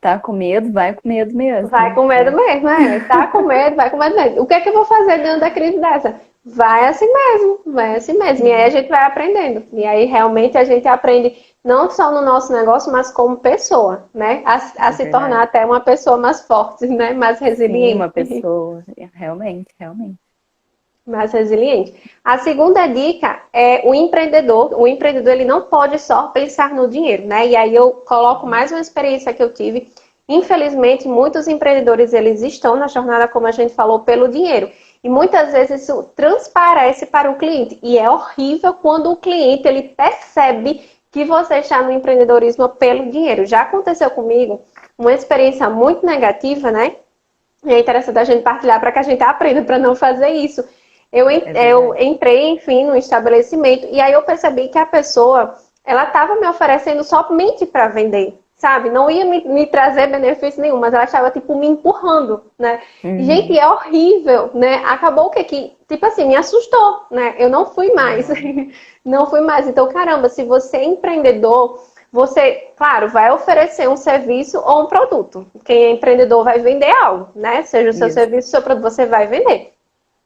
Tá com medo, vai com medo Vai mesmo, com medo né? mesmo, é. Tá com medo, vai com medo mesmo. O que é que eu vou fazer diante da crise dessa? Vai assim mesmo, vai assim mesmo. E aí a Sim, gente vai aprendendo. E aí realmente a gente aprende não só no nosso negócio, mas como pessoa, né? A é se tornar verdade. até uma pessoa mais forte, né? Mais Sim, uma resiliente. pessoa. Realmente, realmente. Mais resiliente. A segunda dica é o empreendedor. O empreendedor ele não pode só pensar no dinheiro, né? E aí eu coloco Uhum. mais uma experiência que eu tive. Infelizmente, muitos empreendedores eles estão na jornada, como a gente falou, pelo dinheiro. E muitas vezes isso transparece para o cliente. E é horrível quando o cliente ele percebe que você está no empreendedorismo pelo dinheiro. Já aconteceu comigo uma experiência muito negativa, né? E é interessante a gente partilhar para que a gente aprenda para não fazer isso. É Eu verdade. entrei, enfim, no estabelecimento e aí eu percebi que a pessoa, ela estava me oferecendo somente para vender, sabe? Não ia me trazer benefício nenhum, mas ela estava, tipo, me empurrando, né? E, gente, Uhum. é horrível, né? Acabou que, tipo assim, me assustou, né? Eu não fui mais. Aham. Não fui mais. Então, caramba, se você é empreendedor, você, claro, vai oferecer um serviço ou um produto. Quem é empreendedor vai vender algo, né? Seja o seu Isso. serviço, o seu produto, você vai vender.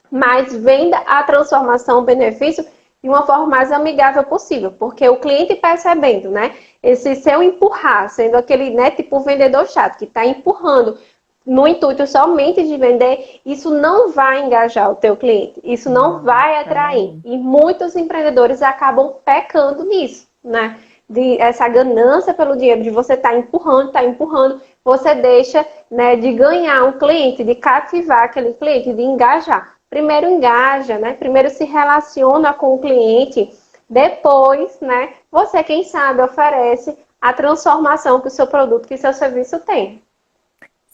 Mas venda a transformação, o benefício de uma forma mais amigável possível, porque o cliente percebendo, né? Esse seu empurrar, sendo aquele, né, tipo vendedor chato que está empurrando no intuito somente de vender, isso não vai engajar o teu cliente, isso não Não, vai atrair. também. E muitos empreendedores acabam pecando nisso, né? De essa ganância pelo dinheiro, de você estar tá empurrando, você deixa, né, de ganhar um cliente, de cativar aquele cliente, de engajar. Primeiro engaja, né? Primeiro se relaciona com o cliente, depois, né, você, quem sabe, oferece a transformação que o seu produto, que o seu serviço tem.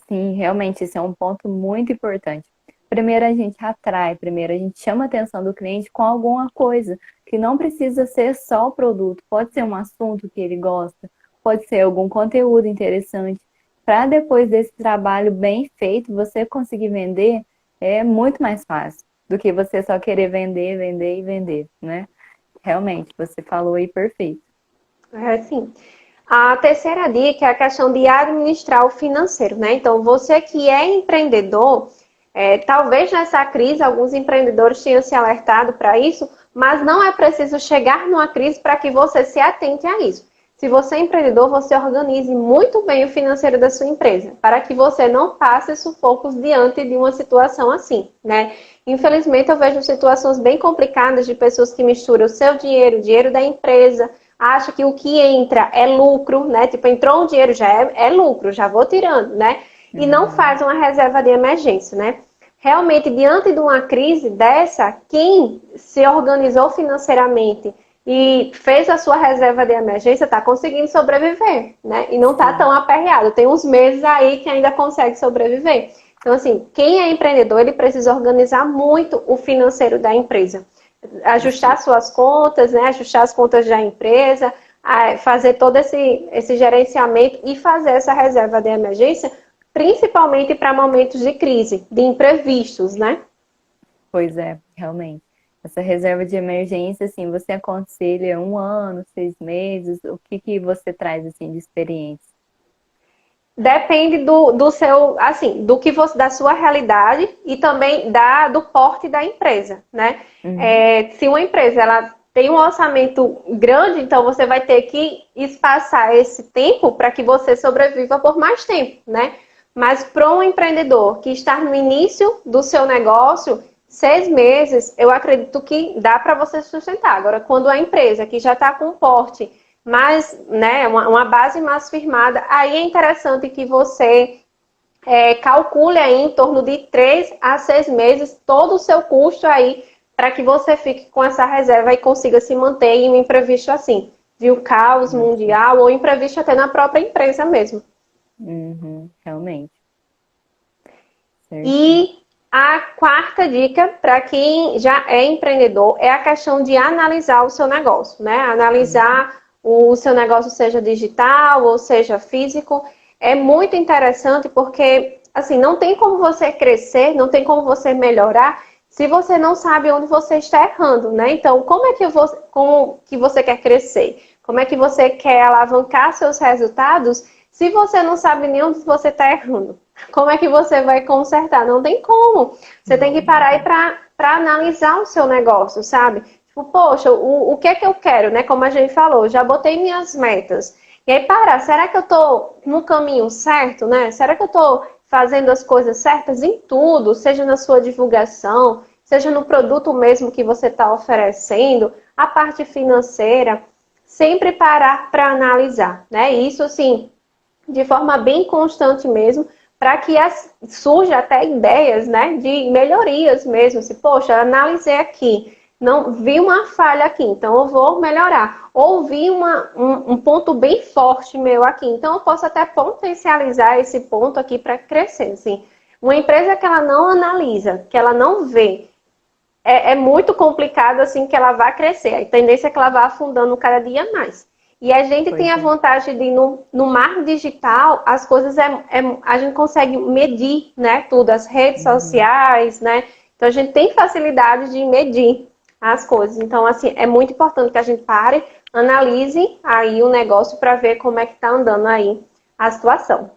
Sim, realmente, esse é um ponto muito importante. Primeiro a gente atrai, primeiro a gente chama a atenção do cliente com alguma coisa, que não precisa ser só o produto, pode ser um assunto que ele gosta, pode ser algum conteúdo interessante. Para depois desse trabalho bem feito, você conseguir vender é muito mais fácil do que você só querer vender, vender e vender, né? Realmente, você falou aí perfeito. É assim. A terceira dica é a questão de administrar o financeiro, né? Então, você que é empreendedor, talvez nessa crise alguns empreendedores tenham se alertado para isso, mas não é preciso chegar numa crise para que você se atente a isso. Se você é empreendedor, você organize muito bem o financeiro da sua empresa, para que você não passe sufocos diante de uma situação assim, né? Infelizmente, eu vejo situações bem complicadas de pessoas que misturam o seu dinheiro, o dinheiro da empresa, acha que o que entra é lucro, né? Tipo, entrou um dinheiro, já é lucro, já vou tirando, né? E não Uhum. faz uma reserva de emergência, né? Realmente, diante de uma crise dessa, quem se organizou financeiramente e fez a sua reserva de emergência está conseguindo sobreviver, né? E não está tão Sim. aperreado. Tem uns meses aí que ainda consegue sobreviver. Então, assim, quem é empreendedor, ele precisa organizar muito o financeiro da empresa, ajustar Precisa. suas contas, né? Ajustar as contas da empresa, fazer todo esse gerenciamento e fazer essa reserva de emergência, principalmente para momentos de crise, de imprevistos, né? Pois é, realmente. Essa reserva de emergência, assim, você aconselha 1 ano, 6 meses? O que que você traz, assim, de experiência? Depende do seu, assim, do que você, da sua realidade e também do porte da empresa, né? Uhum. Se uma empresa ela tem um orçamento grande, então você vai ter que espaçar esse tempo para que você sobreviva por mais tempo, né? Mas para um empreendedor que está no início do seu negócio, 6 meses, eu acredito que dá para você sustentar. Agora, quando a empresa que já está com um porte mais, né, uma base mais firmada, aí é interessante que você calcule aí em torno de 3 a 6 meses todo o seu custo aí para que você fique com essa reserva e consiga se manter em um imprevisto assim, de um caos Uhum, mundial ou imprevisto até na própria empresa mesmo. uhum, realmente, certinho. E a quarta dica para quem já é empreendedor é a questão de analisar o seu negócio, né? Uhum, Analisar o seu negócio, seja digital ou seja físico. É muito interessante porque, assim, não tem como você crescer, não tem como você melhorar se você não sabe onde você está errando, né? Então, como que você quer crescer? Como é que você quer alavancar seus resultados se você não sabe nem onde você está errando? Como é que você vai consertar? Não tem como. Você tem que não parar aí tem. para analisar o seu negócio, sabe? Tipo, poxa, o que é que eu quero, né? Como a gente falou, já botei minhas metas. E aí parar, será que eu tô no caminho certo, né? Será que eu tô fazendo as coisas certas em tudo, seja na sua divulgação, seja no produto mesmo que você está oferecendo, a parte financeira, sempre parar para analisar, né? Isso, assim, de forma bem constante mesmo, para que surja até ideias, né, de melhorias mesmo. Se, poxa, analisei aqui, não vi uma falha aqui, então eu vou melhorar. Ou vi um ponto bem forte meu aqui, então eu posso até potencializar esse ponto aqui para crescer. Assim. Uma empresa que ela não analisa, que ela não vê, é muito complicado assim que ela vá crescer. A tendência é que ela vá afundando cada dia mais. E a gente tem Pois a é. vantagem de, no marketing digital, as coisas a gente consegue medir, né? Tudo, as redes Uhum. sociais, né? Então a gente tem facilidade de medir as coisas. Então, assim, é muito importante que a gente pare, analise aí o negócio para ver como é que está andando aí a situação.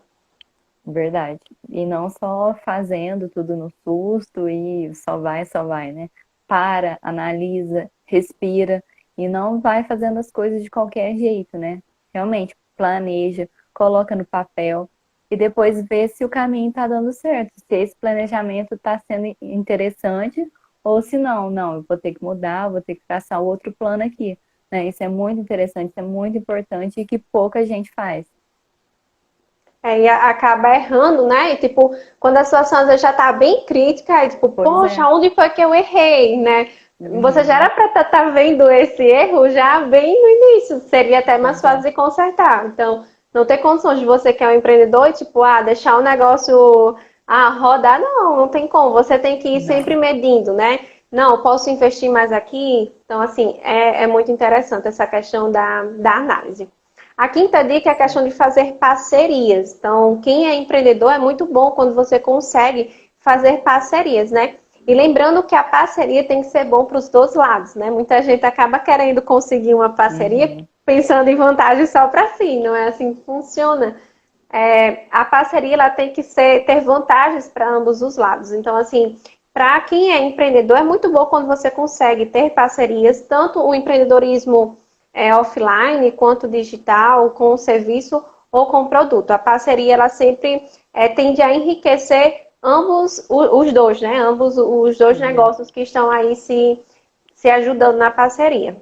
Verdade. E não só fazendo tudo no susto e só vai, né? Para, analisa, respira e não vai fazendo as coisas de qualquer jeito, né? Realmente, planeja, coloca no papel e depois vê se o caminho está dando certo, se esse planejamento está sendo interessante ou se não, não, eu vou ter que mudar, vou ter que traçar outro plano aqui, né? Isso é muito interessante, isso é muito importante e que pouca gente faz. E acaba errando, né? E, tipo, quando a situação às vezes já tá bem crítica, aí, tipo, Pois poxa, é. onde foi que eu errei, né? Você já era Uhum. para estar vendo esse erro já bem no início, seria até mais Pois fácil é. de consertar. Então, não ter condições de você que é um empreendedor, tipo, deixar o negócio rodar, não tem como. Você tem que ir sempre Não. medindo, né? Não, posso investir mais aqui? Então, assim, é muito interessante essa questão da análise. A quinta dica é a questão de fazer parcerias. Então, quem é empreendedor é muito bom quando você consegue fazer parcerias, né? E lembrando que a parceria tem que ser bom para os dois lados, né? Muita gente acaba querendo conseguir uma parceria Uhum. pensando em vantagem só para si, não é assim que funciona. A parceria ela tem que ter vantagens para ambos os lados. Então, assim, para quem é empreendedor, é muito bom quando você consegue ter parcerias, tanto o empreendedorismo offline quanto digital, com o serviço ou com o produto. A parceria ela sempre tende a enriquecer ambos os dois, né? Ambos os dois Uhum. negócios que estão aí se ajudando na parceria.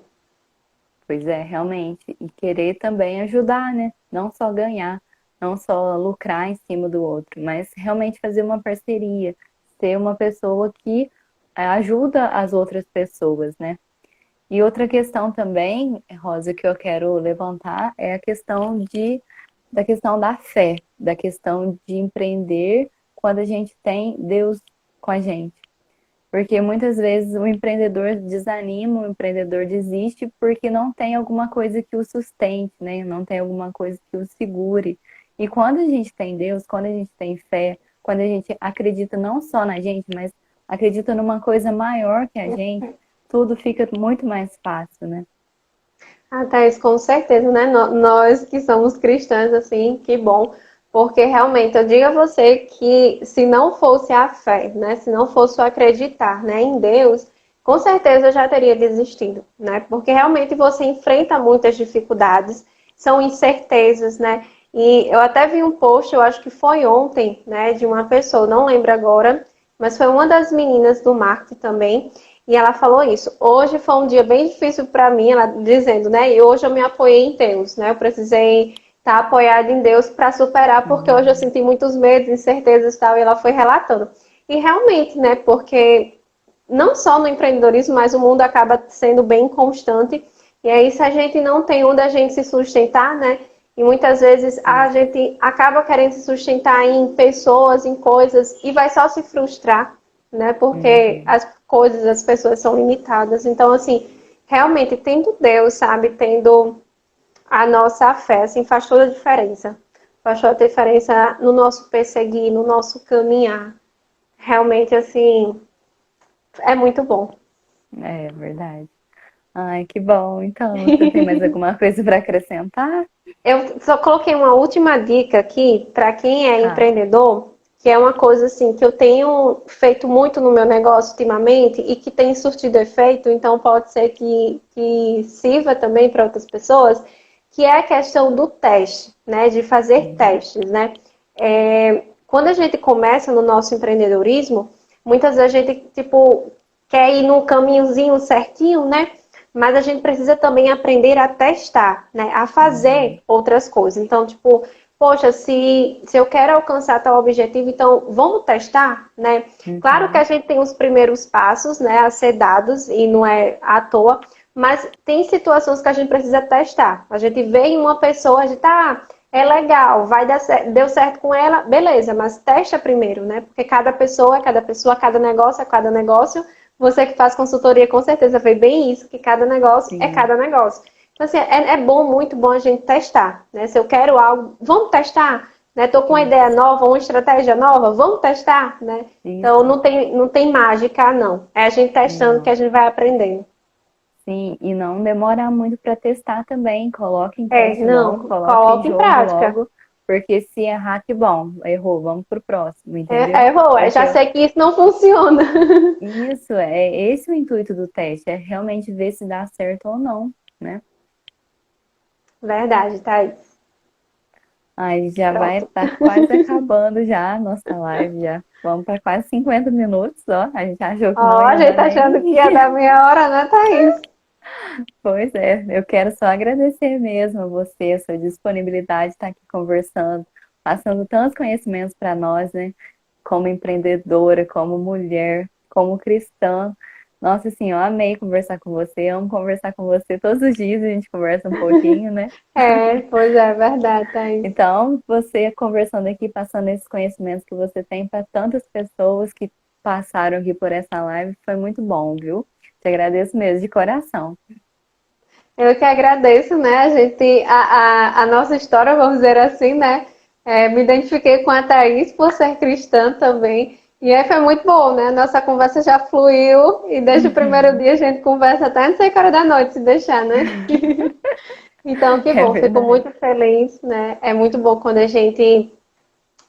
Pois é, realmente. E querer também ajudar, né? Não só ganhar, não só lucrar em cima do outro, mas realmente fazer uma parceria, ser uma pessoa que ajuda as outras pessoas, né? E outra questão também, Rosa, que eu quero levantar é a questão da questão da fé, da questão de empreender quando a gente tem Deus com a gente. Porque muitas vezes o empreendedor desanima, o empreendedor desiste porque não tem alguma coisa que o sustente, né? Não tem alguma coisa que o segure. E quando a gente tem Deus, quando a gente tem fé, quando a gente acredita não só na gente, mas acredita numa coisa maior que a gente, tudo fica muito mais fácil, né? Thaís, com certeza, né? Nós que somos cristãs, assim, que bom. Porque realmente, eu digo a você que se não fosse a fé, né? Se não fosse o acreditar, né, em Deus, com certeza eu já teria desistido, né? Porque realmente você enfrenta muitas dificuldades, são incertezas, né? E eu até vi um post, eu acho que foi ontem, né, de uma pessoa, não lembro agora, mas foi uma das meninas do marketing também, e ela falou isso. Hoje foi um dia bem difícil para mim, ela dizendo, né? E hoje eu me apoiei em Deus, né? Eu precisei estar apoiada em Deus para superar, porque hoje eu Uhum. senti muitos medos, incertezas e tal, e ela foi relatando. E realmente, né? Porque não só no empreendedorismo, mas o mundo acaba sendo bem constante. E aí, se a gente não tem onde a gente se sustentar, né? E muitas vezes a Isso. gente acaba querendo se sustentar em pessoas, em coisas, e vai só se frustrar, né? Porque Uhum. as coisas, as pessoas são limitadas. Então, assim, realmente, tendo Deus, sabe? Tendo a nossa fé, assim, faz toda a diferença. Faz toda a diferença no nosso perseguir, no nosso caminhar. Realmente, assim, é muito bom. É verdade. Ai, que bom. Então, você tem mais alguma coisa para acrescentar? Eu só coloquei uma última dica aqui para quem é Tá. empreendedor, que é uma coisa assim que eu tenho feito muito no meu negócio ultimamente e que tem surtido efeito, então pode ser que sirva também para outras pessoas, que é a questão do teste, né? De fazer Uhum. testes, né? Quando a gente começa no nosso empreendedorismo, muitas vezes a gente, tipo, quer ir no caminhozinho certinho, né? Mas a gente precisa também aprender a testar, né? A Uhum. fazer outras coisas. Então, tipo, poxa, se eu quero alcançar tal objetivo, então vamos testar, né? Claro que a Uhum. gente tem os primeiros passos, né, a ser dados e não é à toa, mas tem situações que a gente precisa testar. A gente vê em uma pessoa, a gente tá, é legal, vai dar certo, deu certo com ela, beleza, mas testa primeiro, né? Porque cada pessoa, cada negócio é cada negócio. Você que faz consultoria com certeza vê bem isso, que cada negócio é Sim. cada negócio. Então, assim, é bom, muito bom a gente testar, né? Se eu quero algo, vamos testar, né? Tô com uma ideia Isso. nova, uma estratégia nova, vamos testar, né? Então, Isso. não tem mágica, não. É a gente testando que Não. a gente vai aprendendo. Sim, e não demorar muito para testar também. Coloque em É, teste logo, não, coloque em coloque em jogo prática. logo, porque se errar, que bom, errou, vamos pro próximo, entendeu? Errou, já Porque sei que isso não funciona. isso é esse o intuito do teste, é realmente ver se dá certo ou não, né? Verdade, Thaís. Aí já vai Pronto. estar quase acabando já a nossa live, já. Vamos para quase 50 minutos, ó. A gente achou que Ó, não a ia gente dar tá achando que nem. ia dar meia hora, né, Thaís? Pois é, eu quero só agradecer mesmo a você, a sua disponibilidade de estar aqui conversando, passando tantos conhecimentos para nós, né? Como empreendedora, como mulher, como cristã. Nossa, assim, eu amei conversar com você, amo conversar com você todos os dias, a gente conversa um pouquinho, né? É, pois é, verdade, Thaís. Então, você conversando aqui, passando esses conhecimentos que você tem para tantas pessoas que passaram aqui por essa live, foi muito bom, viu? Te agradeço mesmo, de coração. Eu que agradeço, né? A nossa história, vamos dizer assim, né? Me identifiquei com a Thaís por ser cristã também. E aí foi muito bom, né? Nossa conversa já fluiu e desde o primeiro Uhum. dia a gente conversa até não sei que hora da noite, se deixar, né? Então, que É bom, fico verdade. muito feliz, né? É muito bom quando a gente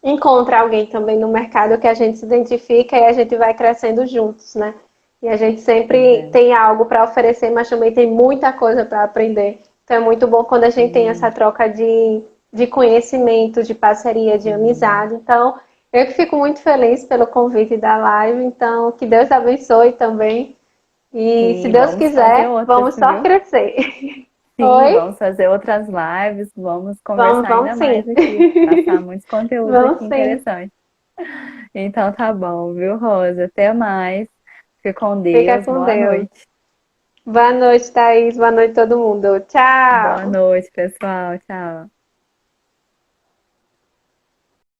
encontra alguém também no mercado que a gente se identifica e a gente vai crescendo juntos, né? E a gente Pois sempre é. tem algo para oferecer, mas também tem muita coisa para aprender. Então é muito bom quando a gente tem essa Sim. troca de conhecimento, de parceria, de Sim. amizade. Então, eu que fico muito feliz pelo convite da live. Então, que Deus abençoe também. E se Sim, Deus vamos fazer quiser, outras, vamos só viu? crescer. Sim, Oi? vamos fazer outras lives, vamos Vamos, conversar vamos ainda sim. mais aqui, passar muitos conteúdos aqui Vamos sim. interessantes. Então tá bom, viu, Rosa? Até mais. Fique com Fica Deus. com Boa Deus. noite. Boa noite, Thaís. Boa noite, todo mundo. Boa Tchau. noite, pessoal. Tchau.